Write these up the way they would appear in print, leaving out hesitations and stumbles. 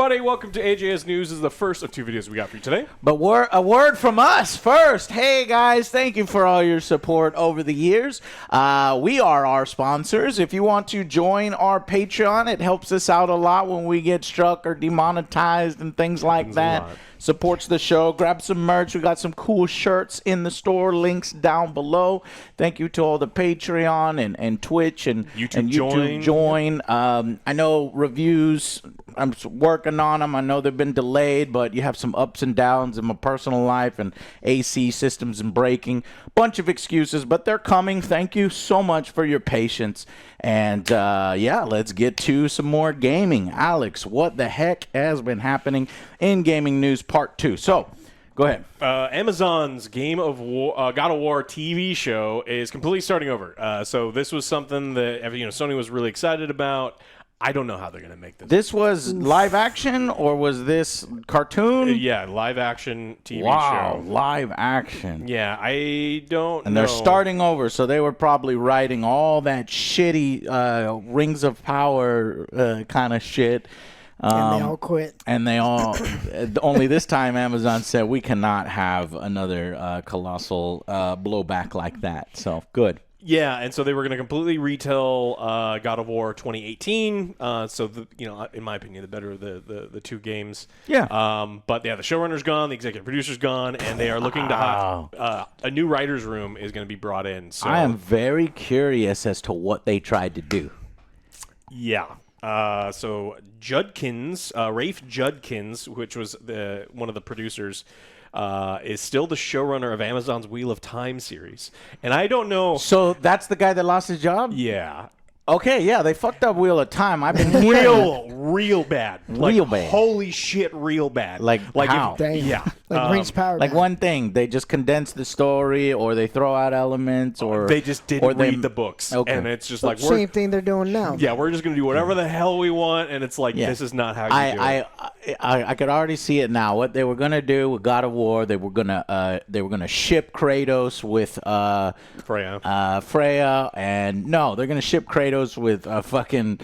everybody. Welcome to AJS News. This is the first of 2 videos we got for you today. But a word from us first. Hey, guys, thank you for all your support over the years. We are our sponsors. If you want to join our Patreon, it helps us out a lot when we get struck or demonetized and things like that. Supports the show. Grab some merch. We got some cool shirts in the store. Links down below. Thank you to all the Patreon and Twitch and YouTube join. I know reviews, I'm working on them. I know they've been delayed, but you have some ups and downs in my personal life and AC systems and breaking. Bunch of excuses, but they're coming. Thank you so much for your patience. And yeah, let's get to some more gaming. Alex, what the heck has been happening in gaming news part 2? So, go ahead. Amazon's God of War TV show is completely starting over. So this was something that Sony was really excited about. I don't know how they're going to make this. This was live action, or was this cartoon? Yeah, live action TV show. Wow, live action. Yeah, I don't know. And they're starting over, so they were probably writing all that shitty Rings of Power kind of shit. And they all quit. And they all, only this time Amazon said we cannot have another colossal blowback like that. So, good. Yeah, and so they were going to completely retell God of War 2018. So, in my opinion, the better of the 2 games. Yeah. But yeah, the showrunner's gone, the executive producer's gone, and they are looking to have a new writer's room is going to be brought in. So I am very curious as to what they tried to do. Yeah. So Judkins, Rafe Judkins, which was one of the producers, is still the showrunner of Amazon's Wheel of Time series. And I don't know. So that's the guy that lost his job? Yeah. Okay, yeah, they fucked up Wheel of Time. I've been hearing real bad. Real bad. Holy shit, real bad. Like how? Yeah. Like Rings Power. Like one thing, they just condense the story, or they throw out elements, or they just didn't read the books. Okay. And it's just like same thing they're doing now. Yeah, we're just gonna do whatever the hell we want, and it's like this is not how you do it. I could already see it now. What they were gonna do with God of War, they were gonna ship Kratos with Freya, and no, they're gonna ship Kratos with a fucking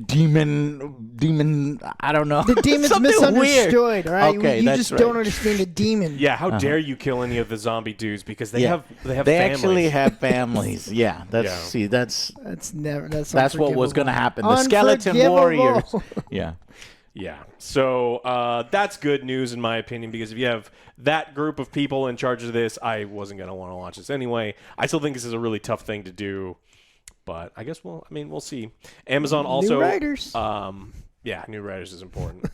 demon. I don't know. The demon's misunderstood, right? Okay, you just don't understand the demon. Yeah, how dare you kill any of the zombie dudes because they have they families. Actually have families. Yeah, that's what was gonna happen. The skeleton warriors. Yeah. Yeah, so that's good news in my opinion, because if you have that group of people in charge of this, I wasn't going to want to watch this anyway. I still think this is a really tough thing to do, but I guess we'll see. Amazon also... New writers. Yeah, new writers is important.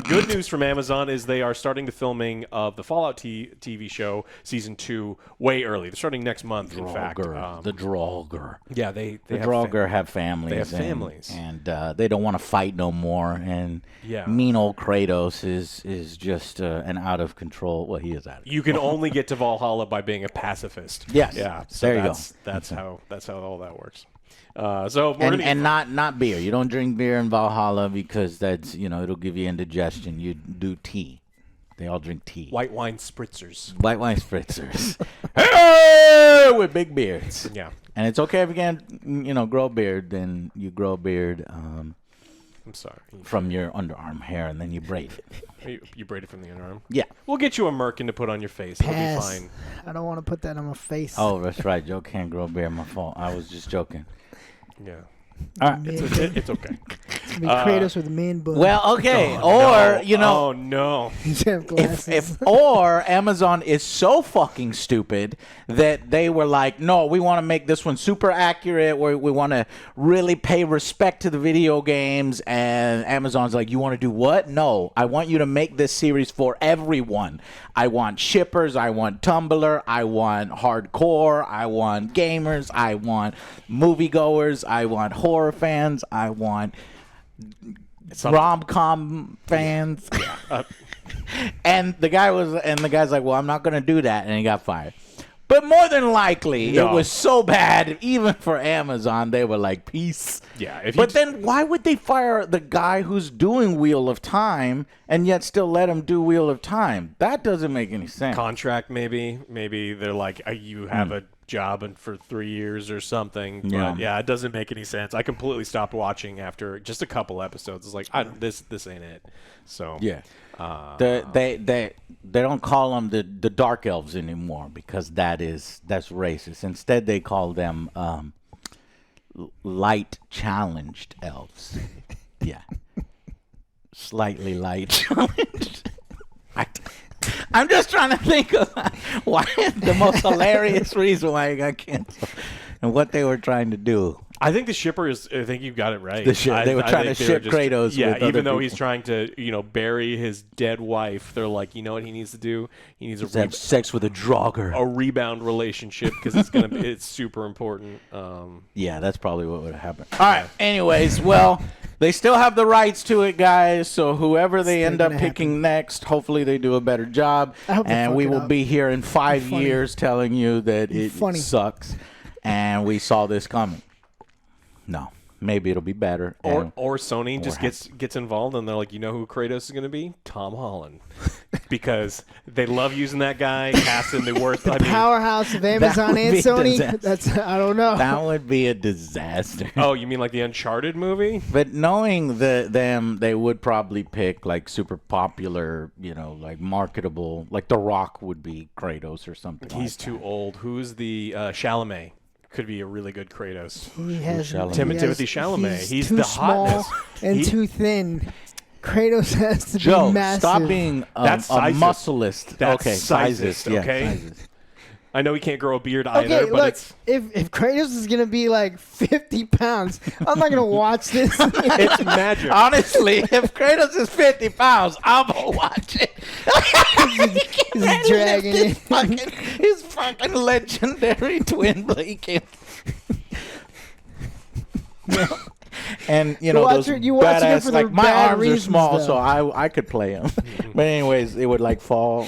Good news from Amazon is they are starting the filming of the Fallout TV show Season 2 way early. They're starting next month, in fact. The Draugr. Yeah, the Draugr have families. They have families. And they don't want to fight no more. And mean old Kratos is just an out of control. Well, he is out of control. You can only get to Valhalla by being a pacifist. Yes. Yeah. So there you go. That's how all that works. So not beer. You don't drink beer in Valhalla because that's it'll give you indigestion. You do tea. They all drink tea. White wine spritzers. White wine spritzers. Hey, with big beards. Yeah. And it's okay if you can't grow a beard. Then you grow a beard. I'm sorry. From your underarm hair, and then you braid it. You braid it from the underarm? Yeah. We'll get you a merkin to put on your face. Pass. It'll be fine. I don't want to put that on my face. Oh, that's right. Joe can't grow a beard. My fault. I was just joking. Yeah. All right. It's okay. It's going to be Kratos with a man bun. Well, okay. Oh, no. Or Amazon is so fucking stupid that they were like, no, we want to make this one super accurate, where we want to really pay respect to the video games, and Amazon's like, you want to do what? No, I want you to make this series for everyone. I want shippers, I want Tumblr, I want hardcore, I want gamers, I want moviegoers, I want horror fans, I want rom-com fans. And the guy's like, well, I'm not going to do that, and he got fired. But more than likely, it was so bad, even for Amazon, they were like, peace. Yeah. But then why would they fire the guy who's doing Wheel of Time and yet still let him do Wheel of Time? That doesn't make any sense. Contract, maybe. Maybe they're like, you have a job and for 3 years or something. Yeah. But yeah, it doesn't make any sense. I completely stopped watching after just a couple episodes. It's like this ain't it. So Yeah. They don't call them the dark elves anymore because that's racist. Instead, they call them light challenged elves. Yeah, slightly light challenged. I'm just trying to think of why the most hilarious reason why it got canceled and what they were trying to do. I think the shippers. I think you got it right. They were trying to ship Kratos. Yeah, with even though people. he's trying to, bury his dead wife, they're like, you know what he needs to do? He needs to have sex with a Draugr. a rebound relationship because it's super important. Yeah, that's probably what would happen. All right. Anyways, well, they still have the rights to it, guys. So whoever they end up picking next, hopefully they do a better job. I hope they and fuck we it will up. be here in 5 years telling you that it sucks, and we saw this coming. No, maybe it'll be better. Or Sony just gets involved and they're like, you know who Kratos is going to be? Tom Holland. Because they love using that guy, cast him the worst. Powerhouse of Amazon and Sony. That's I don't know. That would be a disaster. Oh, you mean like the Uncharted movie? But knowing them, they would probably pick like super popular, like marketable, like The Rock would be Kratos or something. He's too old. Who's the Chalamet? Could be a really good Kratos. Timothy Chalamet. He's too the small hotness. and too thin. Kratos has to Joe, be massive. stop being a muscleist. That's okay, sizist, okay? Sizist. I know he can't grow a beard Okay, either, but look, it's if Kratos is gonna be like 50 pounds, I'm not gonna watch this. it's magic. Honestly, if Kratos is 50 pounds, I'm gonna watch it. He's dragging it. His fucking legendary twin blade. And those you watch him badass, for the like my bad arms reasons, are small, though. so I could play him. But anyways, it would like fall.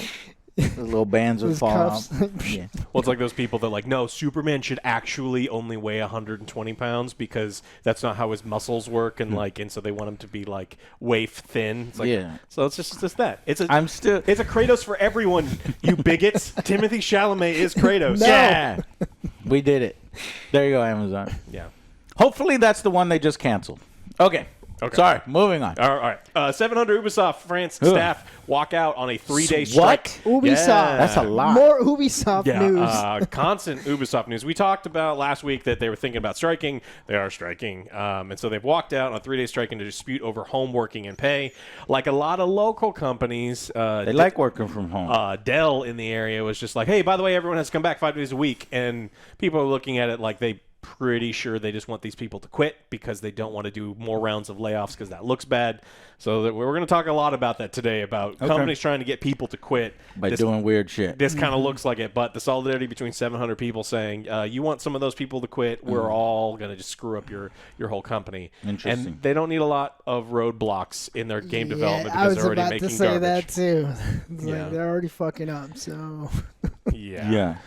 The little bands would His fall cuffs. off. Yeah. Well, it's like those people that like, no, Superman should actually only weigh 120 pounds because that's not how his muscles work, and and so they want him to be like waif thin. It's like, Yeah. So it's just that. It's a Kratos for everyone, you bigots. Timothy Chalamet is Kratos. No. Yeah, we did it. There you go, Amazon. Yeah. Hopefully that's the one they just canceled. Okay. Sorry, moving on. All right. 700 Ubisoft France staff walk out on a 3-day strike. Ubisoft. Yeah. That's a lot. More Ubisoft news. Constant Ubisoft news. We talked about last week that they were thinking about striking. They are striking. And so they've walked out on a 3-day strike in a dispute over home working and pay. Like a lot of local companies. They like working from home. Dell in the area was just like, hey, by the way, everyone has to come back 5 days a week. And people are looking at it like they pretty sure they just want these people to quit because they don't want to do more rounds of layoffs because that looks bad. So we're going to talk a lot about that today, about companies trying to get people to quit. By doing weird shit. This kind of looks like it, but the solidarity between 700 people saying, you want some of those people to quit, we're all going to just screw up your whole company. Interesting. And they don't need a lot of roadblocks in their game development I because was they're already about making to say garbage. that too. It's Yeah. like they're already fucking up, so. Yeah.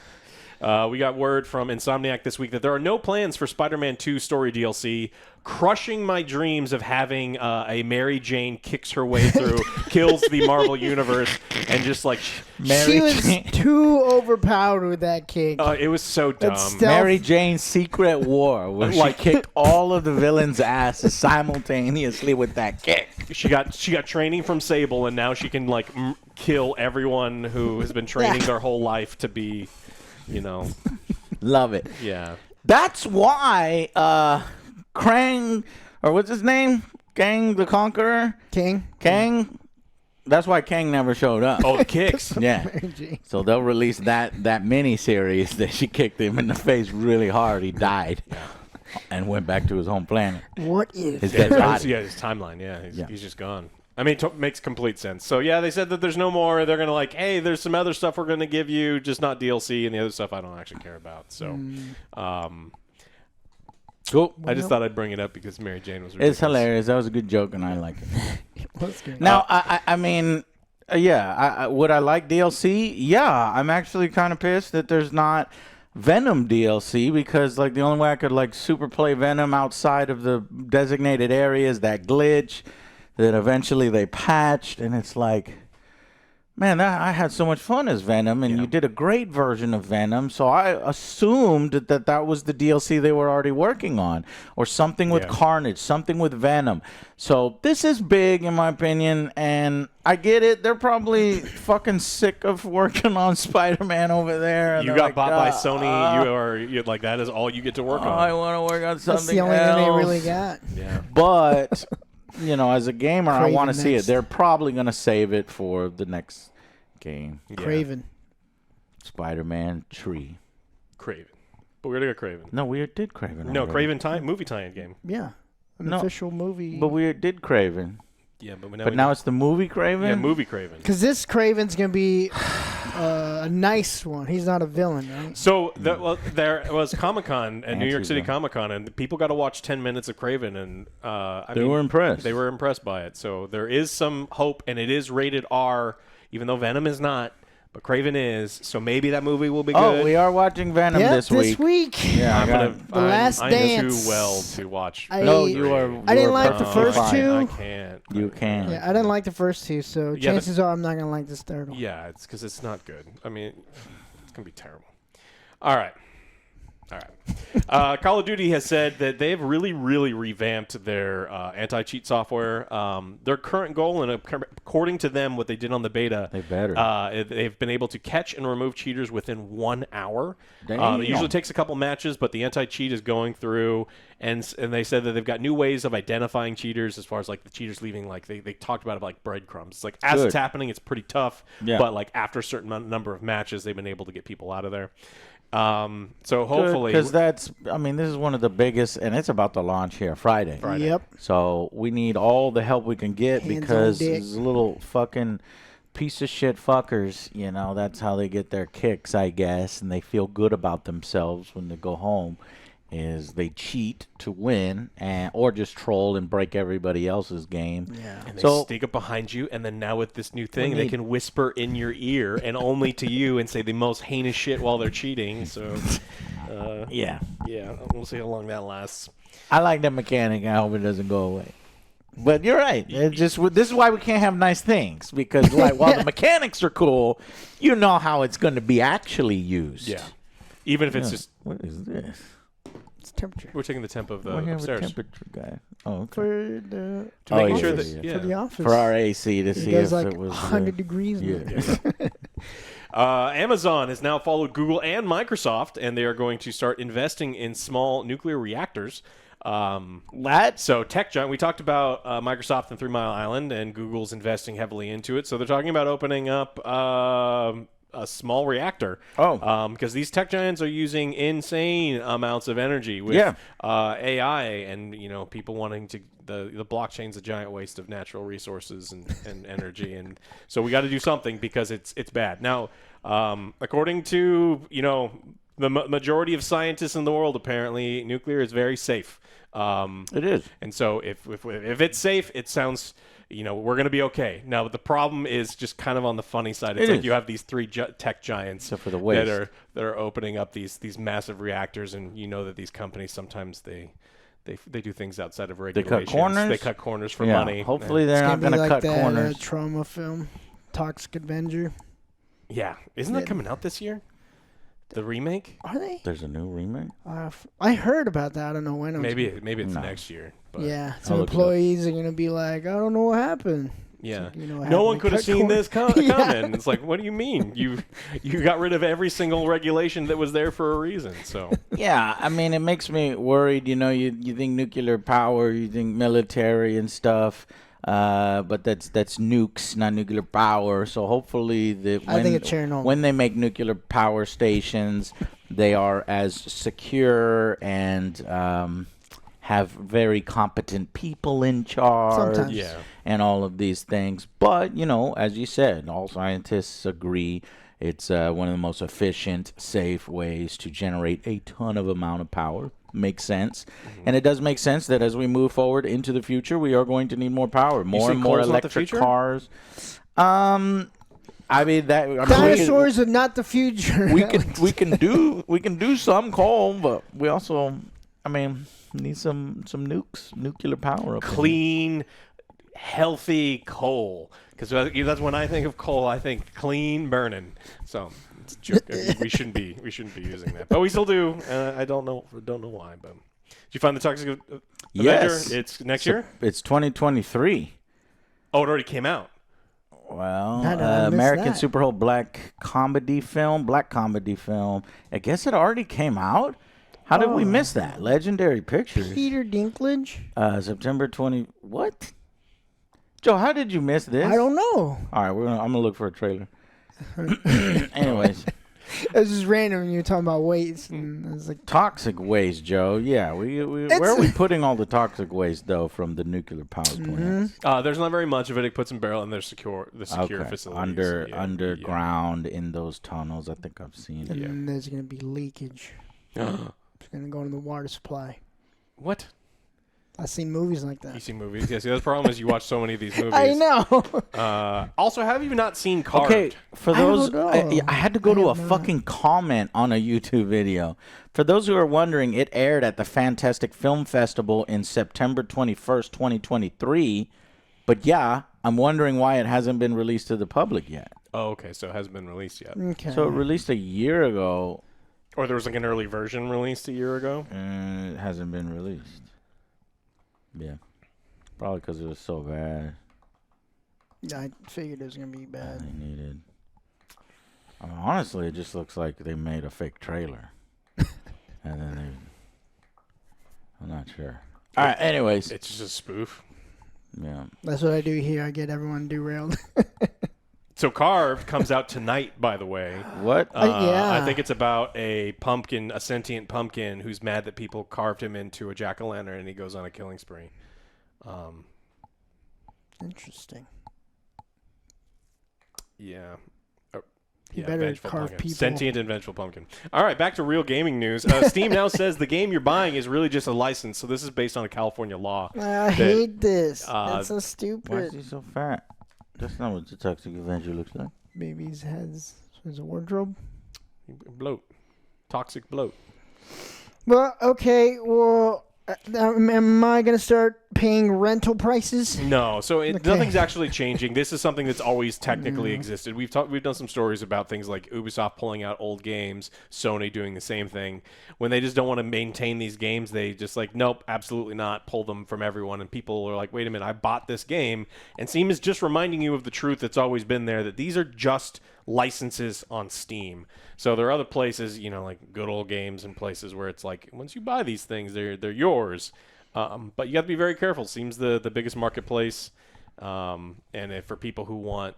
We got word from Insomniac this week that there are no plans for Spider-Man 2 story DLC, crushing my dreams of having a Mary Jane kicks her way through, kills the Marvel Universe, and just like... She was too overpowered with that kick. it was so dumb. Stealth. Mary Jane's Secret War, where she kicked all of the villains' asses simultaneously with that kick. She got training from Sable, and now she can kill everyone who has been training their whole life to be... Love it. Yeah. That's why Krang, or what's his name? Kang the Conqueror? Kang? That's why Kang never showed up. Oh, the kicks. Yeah. So they'll release that mini series that she kicked him in the face really hard. He died and went back to his home planet. What if? His dead body. His timeline, he's just gone. I mean, it makes complete sense. So, yeah, they said that there's no more. They're going to hey, there's some other stuff we're going to give you, just not DLC, and the other stuff I don't actually care about. So, cool. I just thought I'd bring it up because Mary Jane was ridiculous. It's hilarious. That was a good joke, and I like it. What's good? Now, I mean, would I like DLC? Yeah, I'm actually kind of pissed that there's not Venom DLC because, the only way I could, super play Venom outside of the designated areas, that glitch that eventually they patched, and it's like, Man, I had so much fun as Venom, and you did a great version of Venom, so I assumed that was the DLC they were already working on, or something with Carnage, something with Venom. So this is big, in my opinion, and I get it. They're probably fucking sick of working on Spider-Man over there. You got bought by Sony. You're like, that is all you get to work on. I want to work on something That's the only else. thing they really got. Yeah. But, you know, as a gamer, I Craven want to see it. next. They're probably going to save it for the next game. Yeah. Craven. Spider-Man Tree. Craven. But we already got Craven. No, we did Craven. No, already. Craven movie tie-in game. Yeah. An No, official movie. But we did Craven. Yeah, but Now it's the movie Craven? Yeah, movie Craven. Because this Craven's going to be a nice one. He's not a villain, right? So there was Comic-Con at New York City Anti-villain. Comic-Con, and people got to watch 10 minutes of Craven, and They were impressed. They were impressed by it. So there is some hope, and it is rated R, even though Venom is not, but Craven is. So maybe that movie will be good. Oh, we are watching Venom Yeah, this week. Yeah, I'm Last I'm Dance. too well to watch. No, you are. I didn't like the perfectly first fine. two. I can't. You can. Yeah, I didn't like the first two, so Yeah, chances are I'm not going to like this third one. Yeah, it's because it's not good. I mean, it's going to be terrible. All right. Call of Duty has said that they've really, really revamped their anti-cheat software. Their current goal, and according to them, what they did on the beta, They better. they've been able to catch and remove cheaters within 1 hour. Damn. It usually takes a couple matches, but the anti-cheat is going through, and they said that they've got new ways of identifying cheaters as far as like the cheaters leaving. Like they talked about it like breadcrumbs. It's like as Good. it's happening, it's pretty tough, Yeah. but like after a certain number of matches, they've been able to get people out of there. So hopefully, Because this is one of the biggest, and it's about to launch here Friday. Yep. So we need all the help we can get Hands on because dick. these little fucking piece of shit fuckers, you know, that's how they get their kicks, I guess, and they feel good about themselves when they go home. Is they cheat to win or just troll and break everybody else's game. Yeah. and they So sneak up behind you, and then now with this new thing, We they need- can whisper in your ear and only to you and say the most heinous shit while they're cheating. So, yeah, we'll see how long that lasts. I like that mechanic. I hope it doesn't go away. But you're right. This is why we can't have nice things because while the mechanics are cool, you know how it's going to be actually used. Yeah, even if it's just What is this? It's temperature. we're taking the temp of the We have a upstairs temperature guy. Oh, okay. For the to make yeah, sure yeah, that yeah. yeah. for the office. For our AC to it see goes if like it was 100 degrees. Yeah. man. Amazon has now followed Google and Microsoft, and they are going to start investing in small nuclear reactors. So tech giant, we talked about Microsoft and 3 Mile Island, and Google's investing heavily into it. So they're talking about opening up a small reactor. Because these tech giants are using insane amounts of energy with AI, and people wanting to. The blockchain's a giant waste of natural resources and energy, and so we got to do something because it's bad. Now, according to the majority of scientists in the world, apparently nuclear is very safe. It is. And so if it's safe, it sounds we're going to be okay. Now, the problem is just kind of on the funny side. It's like you have these 3 tech giants Except for the waste. that are opening up these massive reactors, and that these companies sometimes they do things outside of regulations. corners? They cut corners for money. Hopefully It's they're not gonna going be to like cut that corners. trauma film, Toxic Avenger. Yeah. Isn't that coming out this year? The remake? Are they? There's a new remake. I heard about that. I don't know when. It was Maybe it's next year. But Yeah, I'll some look it up. employees are gonna be like, I don't know what happened. Yeah. Like, what No one happened? could have Cut seen corners. this coming. Yeah. It's like, what do you mean? You got rid of every single regulation that was there for a reason. So Yeah, I mean, it makes me worried. You think nuclear power, you think military and stuff, but that's nukes, not nuclear power. So hopefully, I think it's Chernobyl. when they make nuclear power stations, they are as secure and have very competent people in charge. Sometimes. Yeah. And all of these things. But, as you said, all scientists agree it's one of the most efficient, safe ways to generate a ton of amount of power. Makes sense. And it does make sense that as we move forward into the future, we are going to need more power, more see and more coal's not the electric future? cars. I mean Dinosaurs are not the future. we can do some coal, but we also need some nukes, nuclear power up in here. clean, healthy coal. Because that's when I think of coal, I think clean burning. So it's a joke. we shouldn't be using that, but we still do. I don't know why. But did you find the Toxic Avenger? Yes. It's next year. It's 2023. Oh, it already came out. Well, How did I miss American that? Superhero black comedy film. I guess it already came out. How did we miss that? Legendary Pictures. Peter Dinklage? September 20. What? Joe, how did you miss this? I don't know. All right, I'm gonna look for a trailer. Anyways, It was just random when you were talking about weights. And I was like, toxic waste, Joe. Yeah, where are we putting all the toxic waste though from the nuclear power plants? There's not very much of it. It puts in barrel and they're secure facilities. Underground in those tunnels. I think I've seen it. and there's going to be leakage. It's going to go into the water supply. What? I've seen movies like You that. see movies? Yes. The other problem is you watch so many of these movies. I know. Also, have you not seen Carved? Okay, for I don't those, know. I had to go to a have not. fucking comment on a YouTube video. For those who are wondering, it aired at the Fantastic Film Festival in September 21st, 2023. But yeah, I'm wondering why it hasn't been released to the public yet. Oh, okay. So it hasn't been released yet. Okay. So it released a year ago. Or there was like an early version released a year ago. It hasn't been released. Yeah. Probably because it was so bad. I figured it was going to be bad. They needed. I mean, honestly, it just looks like they made a fake trailer. And then I'm not sure. All right, anyways. It's just a spoof. Yeah. That's what I do here. I get everyone derailed. So Carved comes out tonight, by the way. What? Yeah. I think it's about a pumpkin, a sentient pumpkin, who's mad that people carved him into a jack-o'-lantern, and he goes on a killing spree. Interesting. Yeah. You better vengeful carve pumpkin. people. Sentient and vengeful pumpkin. All right, back to real gaming news. Steam now says the game you're buying is really just a license, so this is based on a California law. I hate this. That's so Why is stupid. he so fat? That's not what the Toxic Avenger looks like. Baby's has a wardrobe. Bloat. Toxic bloat. Well, okay. Well, am I going to start paying rental prices? No, so Okay. nothing's actually changing. This is something that's always technically existed. We've done some stories about things like Ubisoft pulling out old games, Sony doing the same thing. When they just don't want to maintain these games, they just like, nope, absolutely not, pull them from everyone. And people are like, wait a minute, I bought this game. And Steam is just reminding you of the truth that's always been there, that these are just licenses on Steam. So there are other places, like Good Old Games and places where it's like, once you buy these things, they're yours. But you got to be very careful. Steam's the biggest marketplace, and for people who want,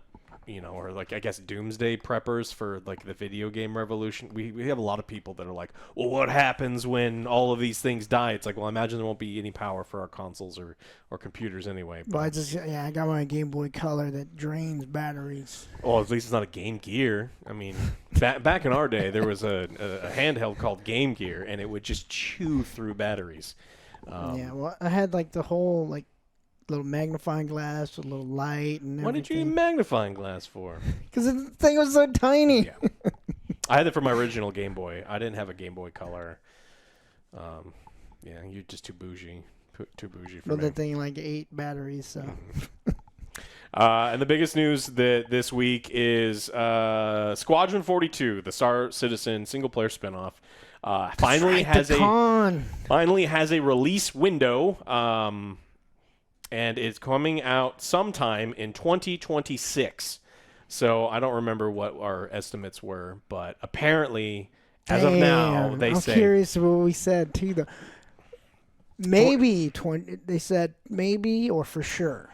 or like I guess doomsday preppers for like the video game revolution, we have a lot of people that are like, well, what happens when all of these things die? It's like, well, I imagine there won't be any power for our consoles or computers anyway. Well, I got my Game Boy Color that drains batteries. Oh, at least it's not a Game Gear. I mean, back in our day, there was a handheld called Game Gear, and it would just chew through batteries. Yeah, well, I had like the whole like little magnifying glass, a little light, and What did you need a magnifying glass for? Because the thing was so tiny. Yeah. I had it for my original Game Boy. I didn't have a Game Boy Color. Yeah, you're just too bougie. Too bougie for But me. that thing like 8 batteries, so. And the biggest news this week is Squadron 42, the Star Citizen single-player spinoff, finally has a release window, and it's coming out sometime in 2026. So I don't remember what our estimates were, but apparently, as of now, they say. I'm curious what we said too, though. Maybe 20. They said maybe or for sure.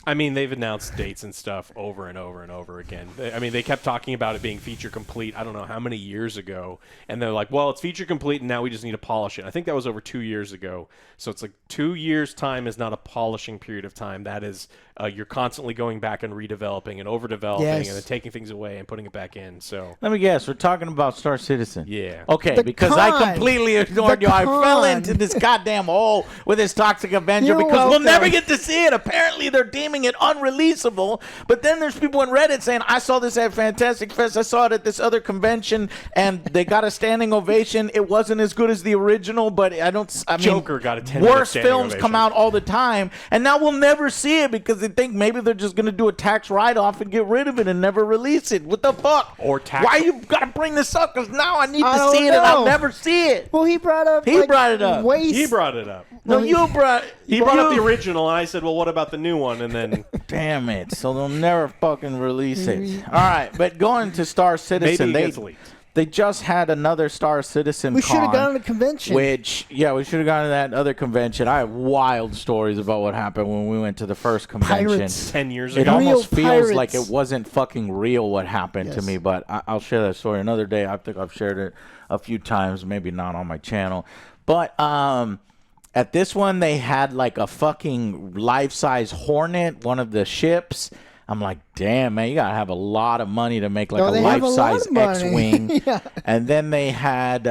I mean, they've announced dates and stuff over and over and over again. They kept talking about it being feature complete, I don't know how many years ago. And they're like, well, it's feature complete, and now we just need to polish it. I think that was over 2 years ago. So it's like 2 years' time is not a polishing period of time. That is, you're constantly going back and redeveloping and overdeveloping and then taking things away and putting it back in. So Let me guess. We're talking about Star Citizen. yeah. Okay, The because con. I completely ignored The you. I fell con. into this goddamn hole with this Toxic Avenger You're because we'll welcome. never get to see it. Apparently, they're deeming it unreleasable. But then there's people in Reddit saying, I saw this at Fantastic Fest, I saw it at this other convention, and they got a standing ovation. It wasn't as good as the original, but I mean, Joker got a 10-minute worse standing films ovation. come out all the time, and now we'll never see it because they think maybe they're just going to do a tax write-off and get rid of it and never release it. What the fuck? Or tax. Why you got to bring this up? Because now I need I to don't see it, and I'll know. never see it. Well, he brought up. He brought it up. Waste. He brought it up. No, you brought. He brought up the original, and I said, well, what about the new one? And then Damn it! So they'll never fucking release it. All right, but going to Star Citizen, maybe it gets leaked. they just had another Star Citizen. We should have Con, gone to the convention. Which, yeah, we should have gone to that other convention. I have wild stories about what happened when we went to the first convention. Pirates. 10 years It ago. almost Real feels pirates. like it wasn't fucking real what happened to Yes. me, but I'll share that story another day. I think I've shared it a few times, maybe not on my channel. But at this one, they had like a fucking life-size Hornet, one of the ships. I'm like, damn, man, you got to have a lot of money to make like Oh, a they have a lot life-size of money. X-Wing. Yeah. And then they had,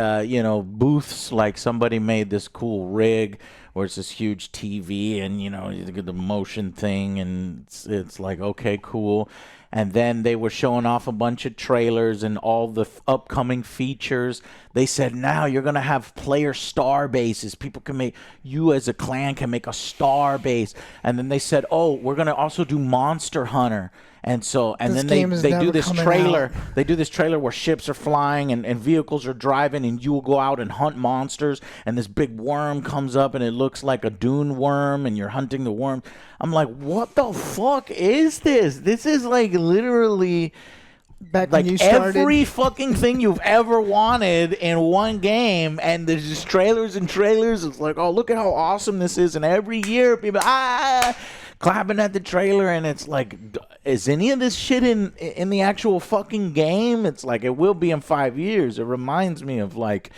booths, like somebody made this cool rig where it's this huge TV and, you get the motion thing and it's like, okay, cool. And then they were showing off a bunch of trailers and all the upcoming features. They said, now you're going to have player star bases. People can make, you as a clan can make a star base. And then they said, oh, we're going to also do Monster Hunter. And so, and This then game is they do never this coming trailer. out. They do this trailer where ships are flying and vehicles are driving, and you will go out and hunt monsters. And this big worm comes up, and it looks like a dune worm, and you're hunting the worm. I'm like, what the fuck is this? This is like literally Back like when you started. every fucking thing you've ever wanted in one game, and there's just trailers and trailers. It's like, oh, look at how awesome this is, and every year people clapping at the trailer, and it's like, is any of this shit in the actual fucking game? It's like, it will be in 5 years. It reminds me of like,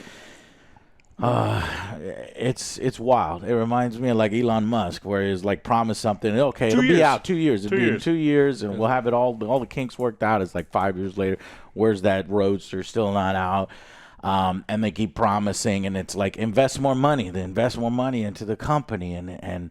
it's wild. It reminds me of like Elon Musk, where he's like promised something. Okay, it'll be out 2 years. It'll be in 2 years, and we'll have it all the kinks worked out. It's like 5 years later. Where's that Roadster? Still not out. And they keep promising, and it's like, invest more money. They invest more money into the company, and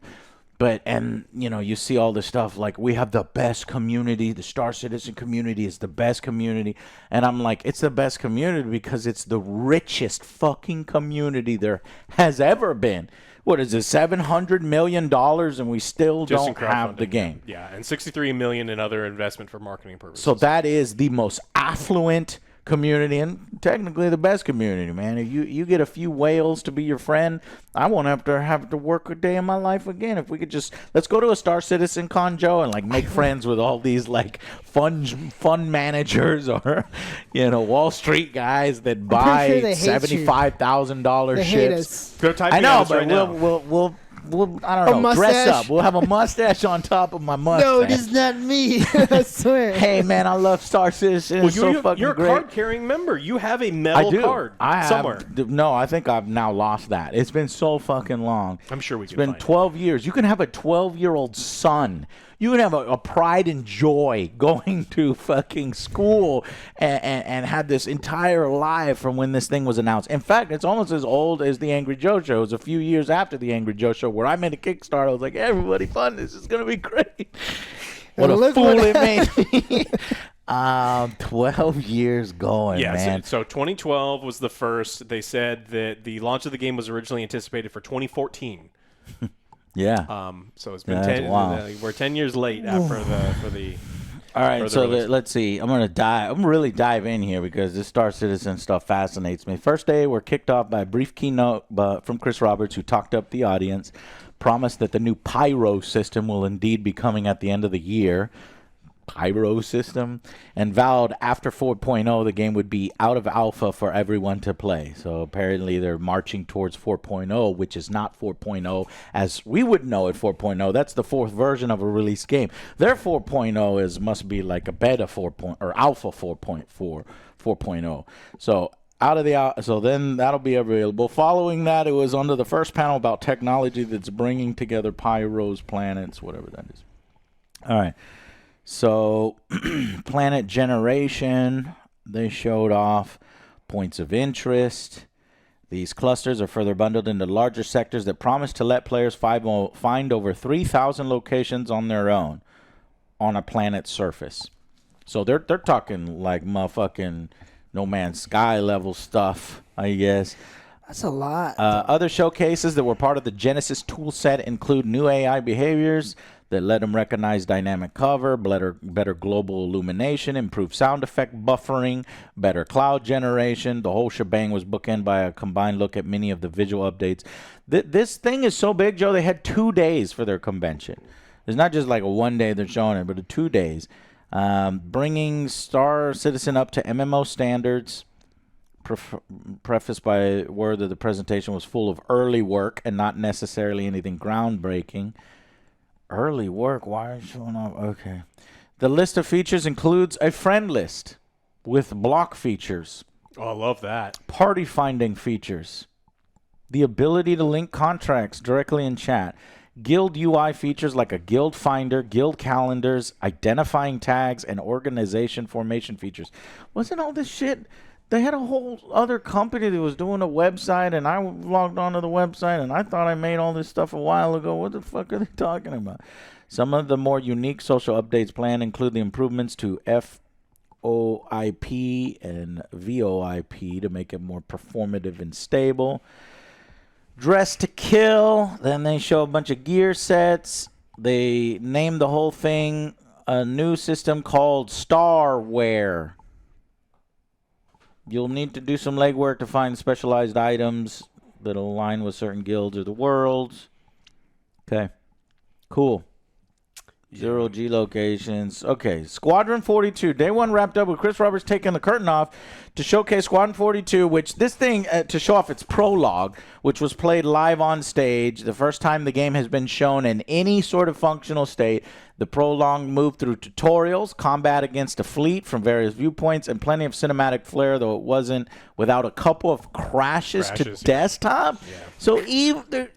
you see all this stuff like, we have the best community. The Star Citizen community is the best community. And I'm like, it's the best community because it's the richest fucking community there has ever been. What is it, $700 million, and we still Just in don't have crowdfunding. the game. Yeah, and $63 million in other investment for marketing purposes. So that is the most affluent community, and technically the best community, man. If you get a few whales to be your friend, I won't have to work a day in my life again. If we could just, let's go to a Star Citizen Con, Joe, and like make friends with all these like fund managers or Wall Street guys that pretty buy sure they hate you. $75,000 They hate ships. us. Go type I know, us but right now. we'll I A don't know, dress mustache? up. We'll have a mustache on top of my mustache. No, it is not me. I swear. Hey man, I love Star Citizen. It's so fucking you're a great. card-carrying member. You have a I metal do. card I have, somewhere. No, I think I've now lost that. It's been so fucking long. I'm sure we It's can been find it. 12 years. You can have a 12-year-old son. You can have a pride and joy going to fucking school and have this entire life from when this thing was announced. In fact, it's almost as old as the Angry Joe Show. It was a few years after the Angry Joe Show where I made a Kickstarter. I was like, hey, everybody fund this. Is going to be great. What a look fool what it made me. 12 years going, Yeah, man. so 2012 was the first. They said that the launch of the game was originally anticipated for 2014. Yeah. So it's been That's 10. wild. We're 10 years late for the. All right, further so release. let's see. I'm gonna really dive in here because this Star Citizen stuff fascinates me. First day, we're kicked off by a brief keynote from Chris Roberts, who talked up the audience, promised that the new Pyro system will indeed be coming at the end of the year. Pyro system, and vowed after 4.0 the game would be out of alpha for everyone to play. So apparently they're marching towards 4.0, which is not 4.0 as we would know it. 4.0, that's the fourth version of a released game. Their 4.0 must be like a beta 4. Or alpha 4.0. So so then that'll be available. Following that, it was under the first panel about technology that's bringing together Pyro's planets, whatever that is. All right. So, planet generation, they showed off points of interest. These clusters are further bundled into larger sectors that promise to let players find over 3,000 locations on their own on a planet's surface. So they're talking like motherfucking No Man's Sky level stuff, I guess. That's a lot. Other showcases that were part of the Genesis toolset include new AI behaviors that let them recognize dynamic cover, better global illumination, improved sound effect buffering, better cloud generation. The whole shebang was bookended by a combined look at many of the visual updates. This thing is so big, Joe, they had 2 days for their convention. It's not just like a 1 day they're showing it, but 2 days. Bringing Star Citizen up to MMO standards. Prefaced by word that the presentation was full of early work and not necessarily anything groundbreaking. Early work? Why are you showing up? Okay. The list of features includes a friend list with block features. Oh, I love that. Party finding features. The ability to link contracts directly in chat. Guild UI features like a guild finder, guild calendars, identifying tags, and organization formation features. Wasn't all this shit... They had a whole other company that was doing a website, and I logged onto the website, and I thought I made all this stuff a while ago. What the fuck are they talking about? Some of the more unique social updates planned include the improvements to FOIP and VOIP to make it more performative and stable. Dress to Kill. Then they show a bunch of gear sets. They named the whole thing a new system called Starware. You'll need to do some legwork to find specialized items that align with certain guilds or the worlds. Okay. Cool. 0G locations. Okay. Squadron 42. Day 1 wrapped up with Chris Roberts taking the curtain off to showcase Squadron 42, which this thing, to show off its prologue, which was played live on stage. The first time the game has been shown in any sort of functional state. The prologue moved through tutorials, combat against a fleet from various viewpoints, and plenty of cinematic flair, though it wasn't without a couple of crashes to desktop. Yeah. So even,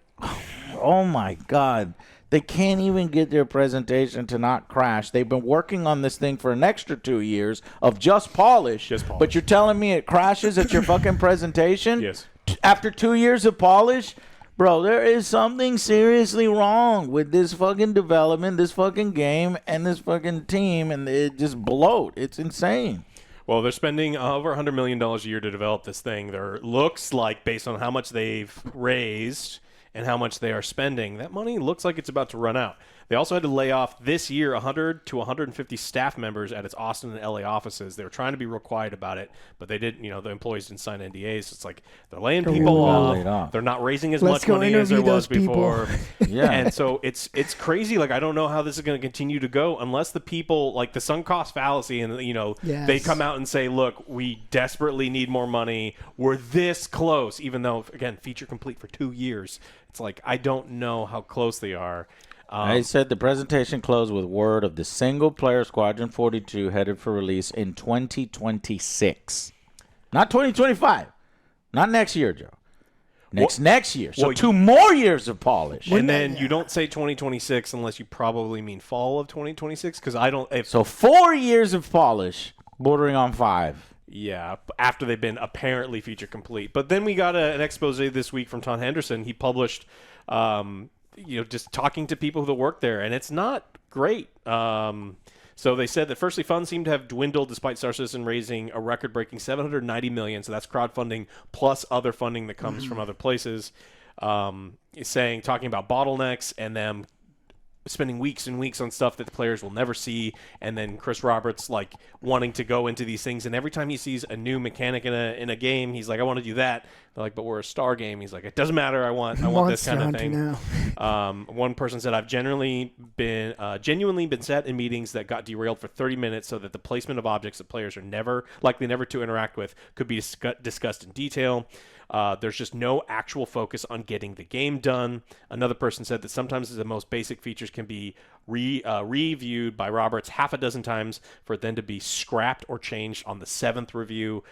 oh my God. They can't even get their presentation to not crash. They've been working on this thing for an extra 2 years of just polish. But you're telling me it crashes at your fucking presentation? Yes. After 2 years of polish? Bro, there is something seriously wrong with this fucking development, this fucking game, and this fucking team, and it just bloat. It's insane. Well, they're spending over $100 million a year to develop this thing. There looks like, based on how much they've raised and how much they are spending, that money looks like it's about to run out. They also had to lay off this year 100 to 150 staff members at its Austin and LA offices. They were trying to be real quiet about it, but they didn't. The employees didn't sign NDAs. It's like they're laying people off. They're not raising as much money as there was before. Yeah, and so it's crazy. Like, I don't know how this is going to continue to go unless the people, like the sunk cost fallacy, and they come out and say, "Look, we desperately need more money. We're this close," even though, again, feature complete for 2 years. It's like, I don't know how close they are. I said the presentation closed with word of the single-player Squadron 42 headed for release in 2026. Not 2025. Not next year, Joe. Next year. So 2 more years of polish. And then you don't say 2026 unless you probably mean fall of 2026, because I don't... So 4 years of polish, bordering on 5. Yeah, after they've been apparently feature complete. But then we got an expose this week from Tom Henderson. He published... just talking to people that work there, and it's not great. So they said that firstly, funds seem to have dwindled despite Star Citizen raising a record-breaking $790 million. So that's crowdfunding plus other funding that comes from other places. Talking about bottlenecks and them spending weeks and weeks on stuff that the players will never see, and then Chris Roberts wanting to go into these things, and every time he sees a new mechanic in a game, he's like, I want to do that. They're like, but we're a Star game. He's like, it doesn't matter. I want this kind of thing. One person said, I've genuinely been sat in meetings that got derailed for 30 minutes so that the placement of objects that players are likely never to interact with could be discussed in detail. There's just no actual focus on getting the game done. Another person said that sometimes the most basic features can be reviewed by Roberts half a dozen times for it then to be scrapped or changed on the 7th review.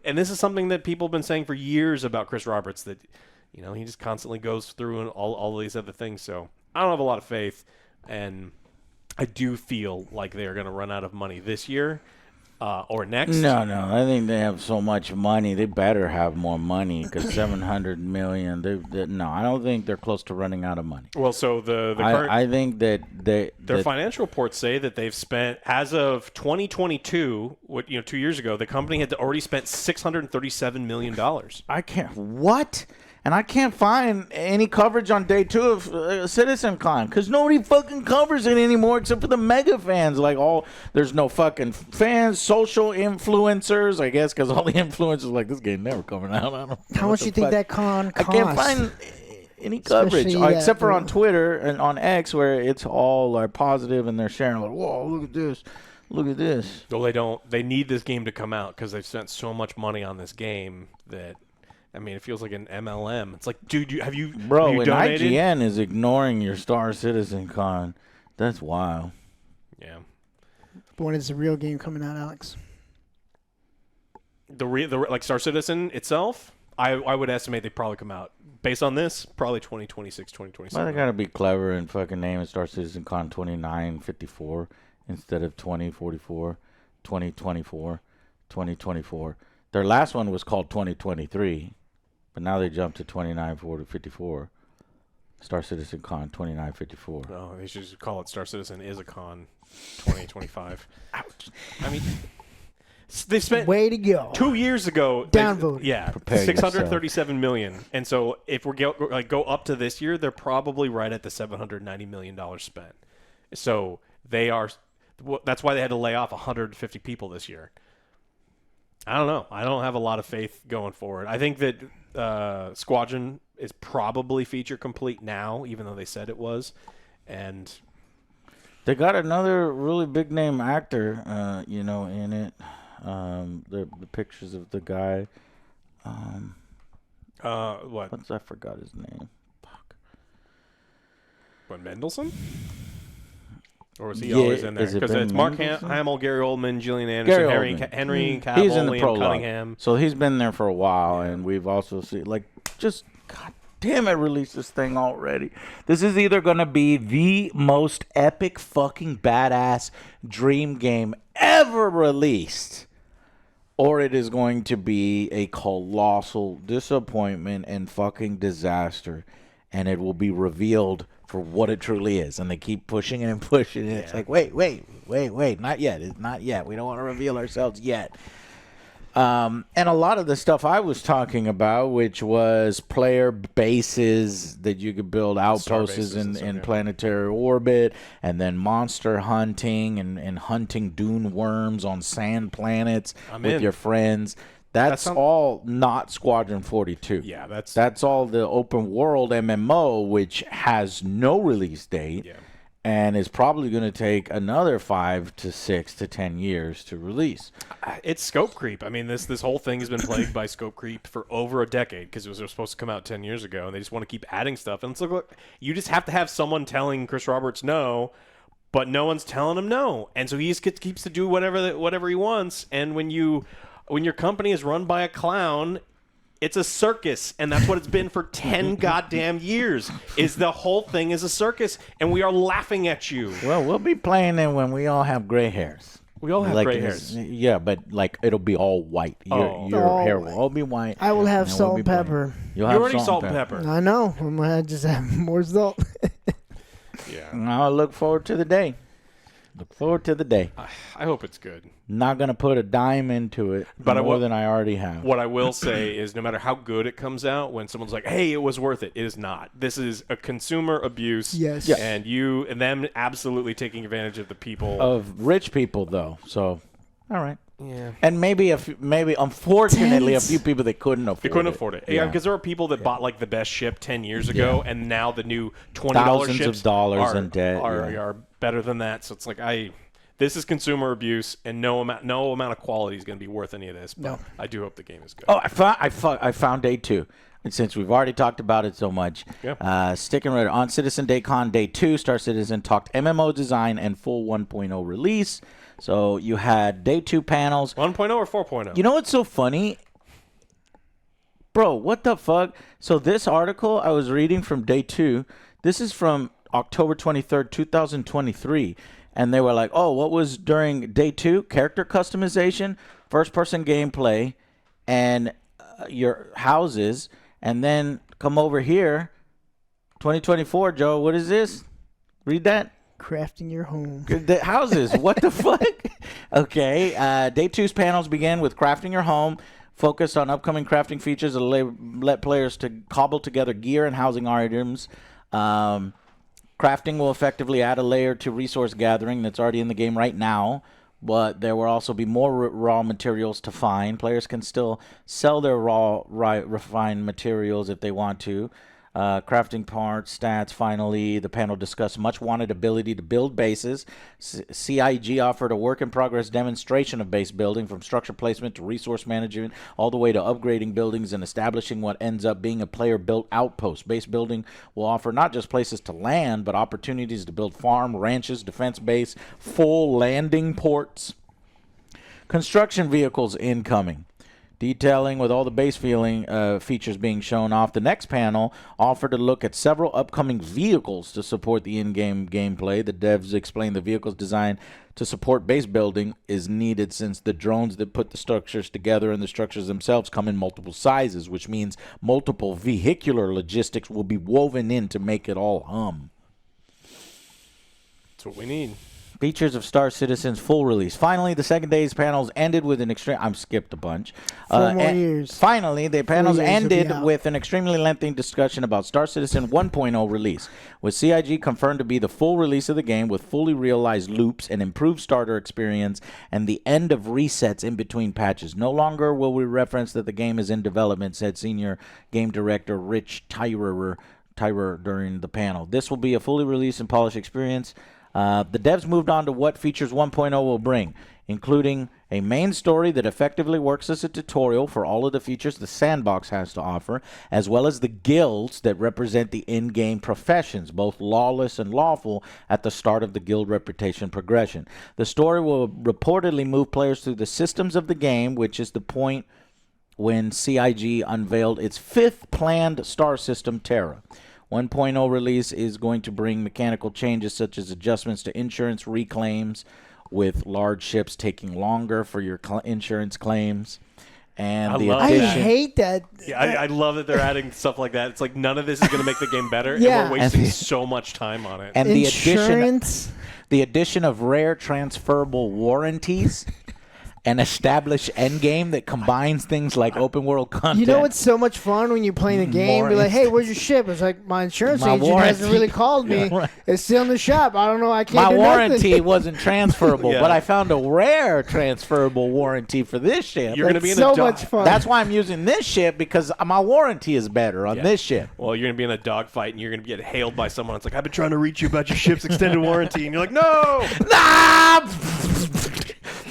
And this is something that people have been saying for years about Chris Roberts, that he just constantly goes through and all these other things. So I don't have a lot of faith, and I do feel like they're going to run out of money this year. or next. No. I think they have so much money. They better have more money because 700 million. No, I don't think they're close to running out of money. Well, so the current, I think that their financial reports say that they've spent, as of 2022, 2 years ago, the company had already spent $637 million. I can't. What? And I can't find any coverage on day 2 of CitizenCon because nobody fucking covers it anymore except for the mega fans. There's no fucking fans, social influencers, I guess, because all the influencers like this game never coming out. I don't know How much do you think that con costs? I can't find any coverage except for on Twitter and on X where it's all like positive and they're sharing like, whoa, look at this. Look at this. Well, they don't. They need this game to come out because they've spent so much money on this game that. I mean, it feels like an MLM. It's like, dude, have you donated? IGN is ignoring your Star Citizen Con. That's wild. Yeah. But when is the real game coming out, Alex? Like Star Citizen itself, I would estimate they probably come out based on this, probably 2026, 2027. Well, they gotta be clever and fucking name it Star Citizen Con 2954 instead of 2044, 2024, 2024. Their last one was called 2023. But now they jumped to 2954. Star Citizen Con 2954. No, they should just call it Star Citizen is a Con 2025. Ouch. I mean, they spent way to go 2 years ago. Downvote. Yeah, Prepare 637 million. And so if we go up to this year, they're probably right at the $790 million spent. So they are. That's why they had to lay off 150 people this year. I don't know. I don't have a lot of faith going forward. I think that Squadron is probably feature complete now, even though they said it was. And they got another really big name actor, in it. The pictures of the guy. What? I forgot his name. Fuck. What, Mendelsohn? Or was he always in there? Because it's Mark Hamill, Gary Oldman, Gillian Anderson, Henry Cavill, he's in the Liam prologue. Cunningham. So he's been there for a while, and we've also seen, God damn it, release this thing already. This is either going to be the most epic fucking badass dream game ever released, or it is going to be a colossal disappointment and fucking disaster, and it will be revealed for what it truly is, and they keep pushing it and pushing it. Yeah. It's like, wait, not yet. It's not yet. We don't want to reveal ourselves yet. And a lot of the stuff I was talking about, which was player bases that you could build outposts in planetary orbit, and then monster hunting and hunting dune worms on sand planets with your friends. That's all not Squadron 42. Yeah, that's all the open world MMO, which has no release date, and is probably going to take another 5 to 6 to 10 years to release. It's scope creep. I mean, this whole thing has been plagued by scope creep for over a decade because it was supposed to come out 10 years ago, and they just want to keep adding stuff. And it's like, look, you just have to have someone telling Chris Roberts no, but no one's telling him no, and so he just keeps to do whatever he wants. And when your company is run by a clown, it's a circus, and that's what it's been for 10 goddamn years. Is the whole thing is a circus, and we are laughing at you. Well, we'll be playing it when we all have gray hairs. We all have gray hairs. Yeah, but it'll be all white. Your hair will all be white. I will have salt and pepper. You're already salt and pepper. I know. I'm going to just have more salt. Yeah. I look forward to the day. Look forward to the day. I hope it's good. Not going to put a dime into it, but more than I already have. What I will say is no matter how good it comes out, when someone's like, hey, it was worth it is not. This is a consumer abuse. Yes. And them absolutely taking advantage of the people. Of rich people, though. So, all right. Yeah. And maybe unfortunately, a few people that couldn't afford it. They couldn't afford it. Yeah, because there are people that bought like the best ship 10 years ago, and now the new $20 ships of dollars in debt are better than that. So it's like this is consumer abuse, and no amount of quality is going to be worth any of this. But no. I do hope the game is good. Oh, I found day 2. And since we've already talked about it so much, sticking right on CitizenCon Day 2, Star Citizen talked MMO design and full 1.0 release. So you had Day 2 panels. 1.0 or 4.0? You know what's so funny? Bro, what the fuck? So this article I was reading from Day 2, this is from October 23rd, 2023. and they were like, oh, what was during day 2? Character customization, first-person gameplay, and your houses, and then come over here, 2024, Joe, what is this? Read that. Crafting your home. The houses. What the fuck? Okay. Day 2's panels begin with crafting your home, focused on upcoming crafting features that let players to cobble together gear and housing items. Crafting will effectively add a layer to resource gathering that's already in the game right now, but there will also be more raw materials to find. Players can still sell their refined materials if they want to. Crafting parts, stats. Finally, the panel discussed much wanted ability to build bases. CIG offered a work-in-progress demonstration of base building, from structure placement to resource management, all the way to upgrading buildings and establishing what ends up being a player-built outpost. Base building will offer not just places to land, but opportunities to build farm, ranches, defense base, full landing ports. Construction vehicles incoming. Detailing with all the base features being shown off. The next panel offered a look at several upcoming vehicles to support the in-game gameplay. The devs explained the vehicles designed to support base building is needed, since the drones that put the structures together and the structures themselves come in multiple sizes, which means multiple vehicular logistics will be woven in to make it all hum. That's what we need. Features of Star Citizen's full release. Finally, the second day's panels ended with an extreme... I'm skipped a bunch. 4 more years. Finally, the panels ended out. with an extremely lengthy discussion about Star Citizen 1.0 release, with CIG confirmed to be the full release of the game with fully realized loops and improved starter experience and the end of resets in between patches. No longer will we reference that the game is in development, said senior game director Rich Tyrer during the panel. This will be a fully released and polished experience. The devs moved on to what features 1.0 will bring, including a main story that effectively works as a tutorial for all of the features the sandbox has to offer, as well as the guilds that represent the in-game professions, both lawless and lawful, at the start of the guild reputation progression. The story will reportedly move players through the systems of the game, which is the point when CIG unveiled its 5th planned star system, Terra. 1.0 release is going to bring mechanical changes such as adjustments to insurance reclaims, with large ships taking longer for your insurance claims. And I hate that. Yeah, I love that they're adding stuff like that. It's like none of this is going to make the game better, Yeah. and we're wasting so much time on it. And Insurance. the addition of rare transferable warranties. An established endgame that combines things like open world content. You know what's so much fun when you're playing the game? Be like, hey, where's your ship? It's like, my insurance agent hasn't really called me. Yeah. It's still in the shop. I don't know. I can't My do warranty nothing. wasn't transferable, Yeah. but I found a rare transferable warranty for this ship. You're going to be in so a much fun. That's why I'm using this ship, because my warranty is better on Yeah. this ship. Well, you're going to be in a dogfight, and you're going to get hailed by someone. It's like, I've been trying to reach you about your ship's extended warranty. And you're like, no! Nah!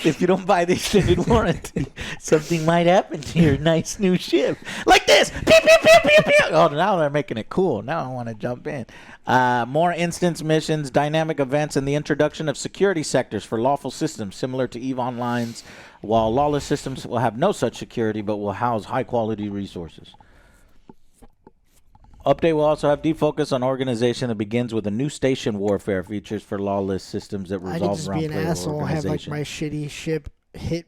If you don't buy the extended warranty, something might happen to your nice new ship. Like this! Pew, pew, pew, pew, pew. Oh, now they're making it cool. Now I want to jump in. More instance missions, dynamic events, and the introduction of security sectors for lawful systems, similar to EVE Online's, while lawless systems will have no such security but will house high-quality resources. Update will also have defocus on organization that begins with a new station warfare features for lawless systems that I could resolve just around be an player asshole and have like organization. my shitty ship hit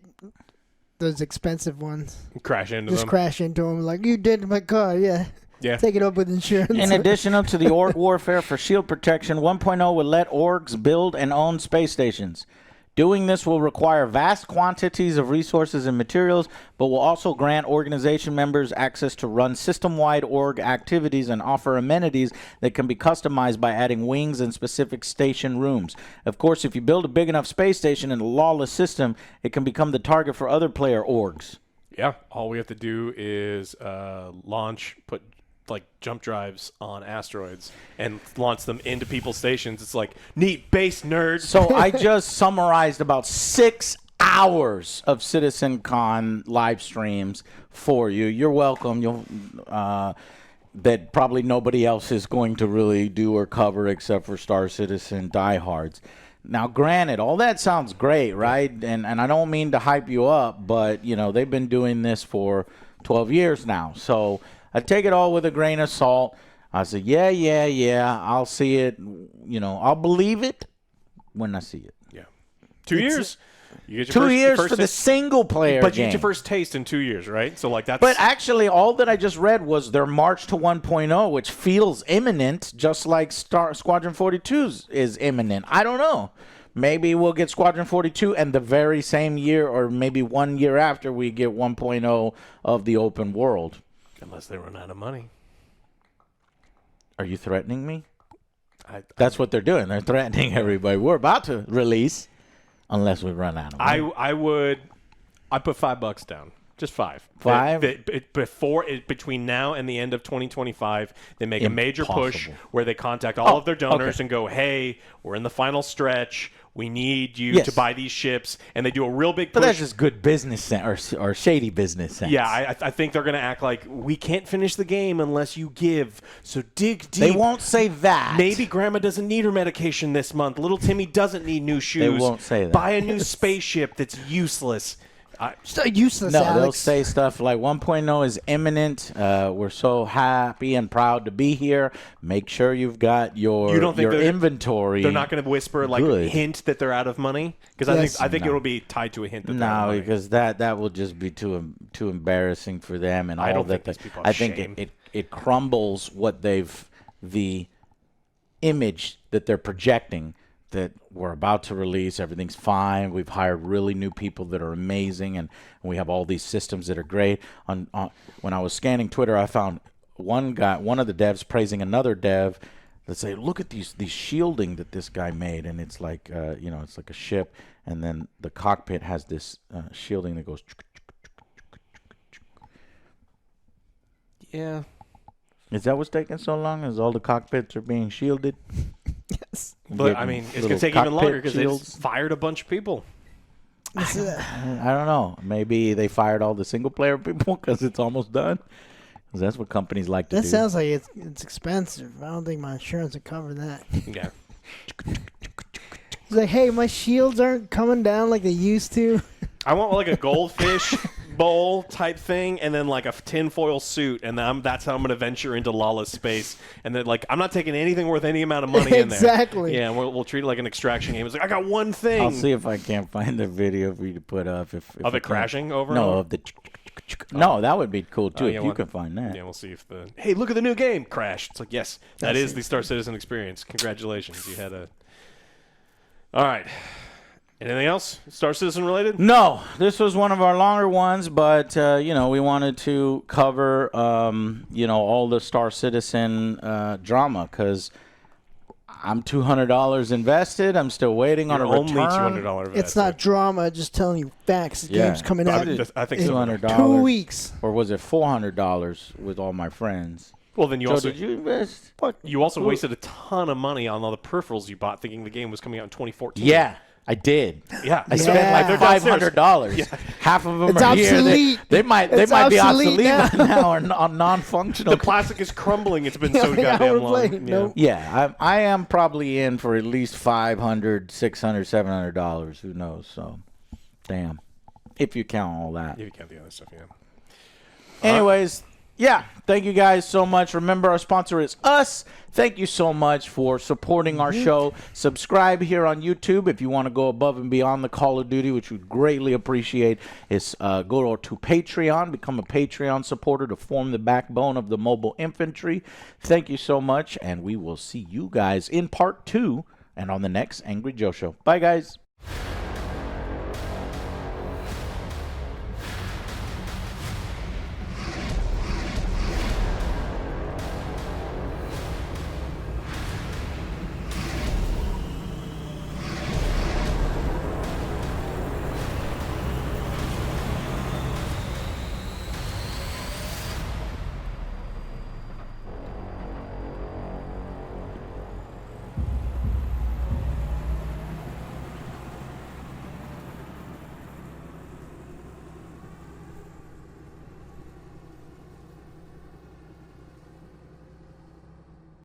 those expensive ones. Crash into Just them. crash into them. Like, you did my car. Yeah. Yeah. Take it up with insurance. In addition to the org warfare for shield protection, 1.0 will let orgs build and own space stations. Doing this will require vast quantities of resources and materials, but will also grant organization members access to run system-wide org activities and offer amenities that can be customized by adding wings and specific station rooms. Of course, if you build a big enough space station in a lawless system, it can become the target for other player orgs. Yeah. All we have to do is launch, put like jump drives on asteroids and launch them into people's stations. It's like, neat base, nerds. So I just summarized about 6 hours of CitizenCon live streams for you. You're welcome. You'll that probably nobody else is going to really do or cover except for Star Citizen diehards. Now, granted, all that sounds great, right? And I don't mean to hype you up, but you know they've been doing this for 12 years now. So I take it all with a grain of salt. I said, yeah, I'll see it. You know, I'll believe it. when I see it. Yeah. 2 years. You get your 2 first, years first for the single player But you game. get your first taste in 2 years, right? So, like, that's... But actually, all that I just read was their March to 1.0, which feels imminent, just like Squadron 42's is imminent. I don't know. Maybe we'll get Squadron 42, and the very same year, or maybe 1 year after, we get 1.0 of the open world. Unless they run out of money. Are you threatening me? That's what they're doing. They're threatening everybody. We're about to release, unless we run out of money. I put $5 down. Just 5. 5? Between now and the end of 2025, they make a major push where they contact all of their donors and go, hey, we're in the final stretch. We need you to buy these ships. And they do a real big push. But that's just good business sense or shady business sense. Yeah, I think they're going to act like, we can't finish the game unless you give. So dig deep. They won't say that. Maybe Grandma doesn't need her medication this month. Little Timmy doesn't need new shoes. They won't say that. Buy a new spaceship that's useless. So useless, No, Alex. they'll say stuff like 1.0 is imminent. We're so happy and proud to be here. Make sure you've got your inventory. They're not going to whisper hint that they're out of money because I think it'll be tied to a hint that they're out of money. Because that will just be too embarrassing for them and all I don't that. think these people I have think shame. it crumbles what the image that they're projecting. That we're about to release, everything's fine. We've hired really new people that are amazing, and we have all these systems that are great. When I was scanning Twitter, I found one of the devs praising another dev that say, "Look at these shielding that this guy made," and it's like it's like a ship, and then the cockpit has this shielding that goes. Yeah. Is that what's taking so long? Is all the cockpits are being shielded? Yes. But, I mean, it's going to take even longer because they just fired a bunch of people. I don't know. Maybe they fired all the single-player people because it's almost done. Because that's what companies like to do. That sounds like it's expensive. I don't think my insurance would cover that. Yeah. It's like, hey, my shields aren't coming down like they used to. I want like a goldfish bowl type thing, and then like a tinfoil suit, and then that's how I'm going to venture into Lala's space. And then like I'm not taking anything worth any amount of money in there. Exactly. Yeah, we'll treat it like an extraction game. It's like I got one thing. I'll see if I can't find the video for you to put up. If of it crashing over? No, of the. No, that would be cool too if you can find that. Yeah, we'll see if the. Hey, look at the new game! Crash. It's like yes, that is the Star Citizen experience. Congratulations, you had a. All right. Anything else Star Citizen related? No, this was one of our longer ones, but we wanted to cover all the Star Citizen drama because I'm $200 invested. I'm still waiting on a return. Only $200 invested. It's not drama. Just telling you facts. The game's coming out I think in $200. 2 weeks. Or was it $400 with all my friends? Well, then you Joe, also did you invest? You also wasted a ton of money on all the peripherals you bought, thinking the game was coming out in 2014. Yeah. I did. Yeah, I spent like $500. Half of them are obsolete. here. They might be obsolete now or non-functional. The plastic is crumbling. It's been so goddamn long. Nope. Yeah, I am probably in for at least $500, $600, $700. Who knows? So, damn. If you count all that. If you count the other stuff, yeah. Anyways, yeah, thank you guys so much. Remember, our sponsor is us. Thank you so much for supporting our show. Subscribe here on YouTube if you want to go above and beyond the Call of Duty, which we'd greatly appreciate. Is go to Patreon, become a Patreon supporter to form the backbone of the mobile infantry. Thank you so much, and we will see you guys in part 2 and on the next Angry Joe Show. Bye, guys.